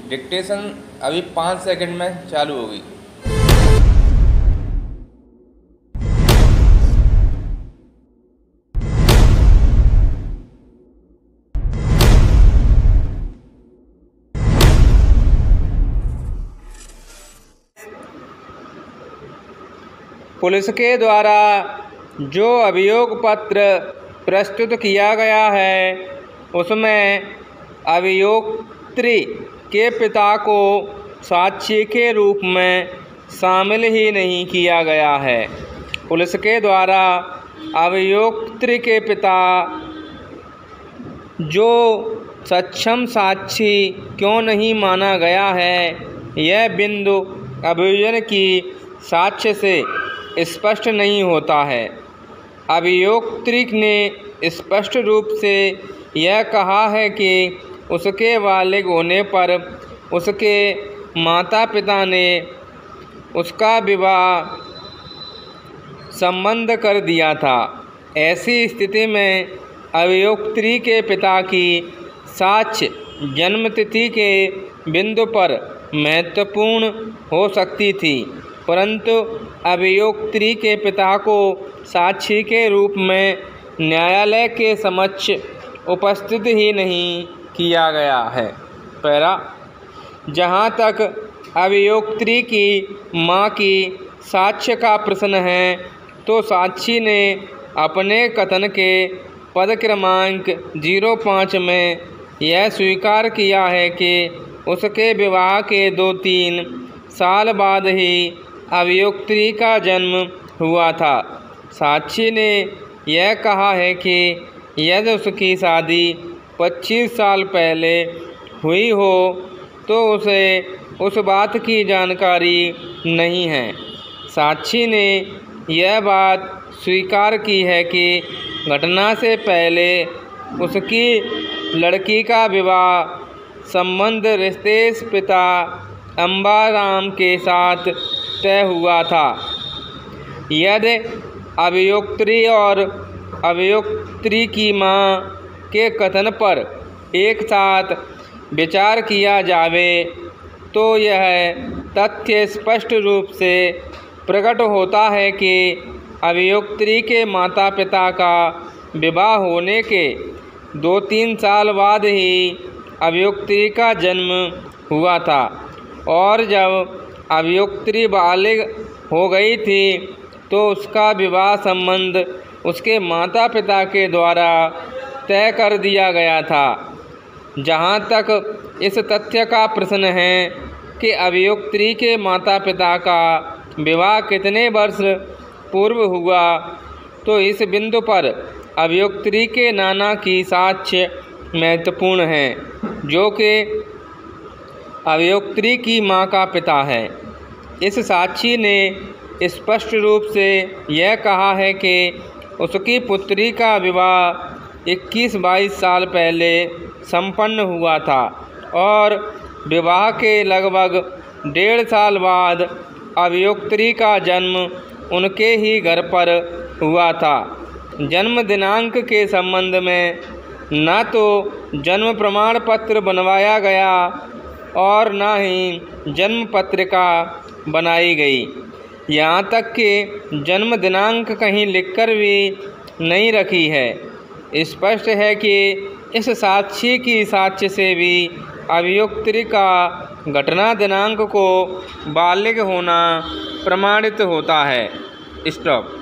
Dictation अभी 5 second में चालू होगी। पुलिस के द्वारा जो अभियोग पत्र प्रस्तुत किया गया है उसमें अभियोक्त्री के पिता को साक्षी के रूप में शामिल ही नहीं किया गया है। पुलिस के द्वारा अभियोक्त्री के पिता जो सक्षम साक्षी क्यों नहीं माना गया है, यह बिंदु अभियोजन की साक्ष्य से स्पष्ट नहीं होता है। अभियोक्त्री ने स्पष्ट रूप से यह कहा है कि उसके बालिग होने पर उसके माता पिता ने उसका विवाह संबंध कर दिया था। ऐसी स्थिति में अभियोक्त्री के पिता की साक्ष्य जन्मतिथि के बिंदु पर महत्वपूर्ण हो सकती थी, परंतु अभियोक्त्री के पिता को साक्षी के रूप में न्यायालय के समक्ष उपस्थित ही नहीं किया गया है। पैरा, जहाँ तक अभियोक्त्री की मां की साक्ष्य का प्रश्न है, तो साक्षी ने अपने कथन के पद क्रमांक 05 में यह स्वीकार किया है कि उसके विवाह के 2-3 साल बाद ही अभियोक्त्री का जन्म हुआ था। साक्षी ने यह कहा है कि यदि उसकी शादी 25 साल पहले हुई हो तो उसे उस बात की जानकारी नहीं है। साक्षी ने यह बात स्वीकार की है कि घटना से पहले उसकी लड़की का विवाह संबंध रितेश पिता अंबाराम के साथ तय हुआ था। यदि अभियोक्त्री और अभियोक्त्री की मां के कथन पर एक साथ विचार किया जावे तो यह तथ्य स्पष्ट रूप से प्रकट होता है कि अभियोक्त्री के माता पिता का विवाह होने के 2-3 साल बाद ही अभियोक्त्री का जन्म हुआ था और जब अभियोक्त्री बालिग हो गई थी तो उसका विवाह संबंध उसके माता पिता के द्वारा तय कर दिया गया था। जहाँ तक इस तथ्य का प्रश्न है कि अभियोक्त्री के माता पिता का विवाह कितने वर्ष पूर्व हुआ, तो इस बिंदु पर अभियोक्त्री के नाना की साक्ष्य महत्वपूर्ण है, जो कि अभियोक्त्री की मां का पिता है। इस साक्षी ने स्पष्ट रूप से यह कहा है कि उसकी पुत्री का विवाह 21-22 साल पहले संपन्न हुआ था और विवाह के लगभग 1.5 साल बाद अभियोक्त्री का जन्म उनके ही घर पर हुआ था। जन्म दिनांक के संबंध में न तो जन्म प्रमाण पत्र बनवाया गया और न ही जन्म पत्रिका बनाई गई। यहाँ तक कि जन्म दिनांक कहीं लिखकर भी नहीं रखी है। स्पष्ट है कि इस साक्षी की साक्ष्य से भी अभियोक्त्री का घटना दिनांक को बालिग होना प्रमाणित होता है। स्टॉप।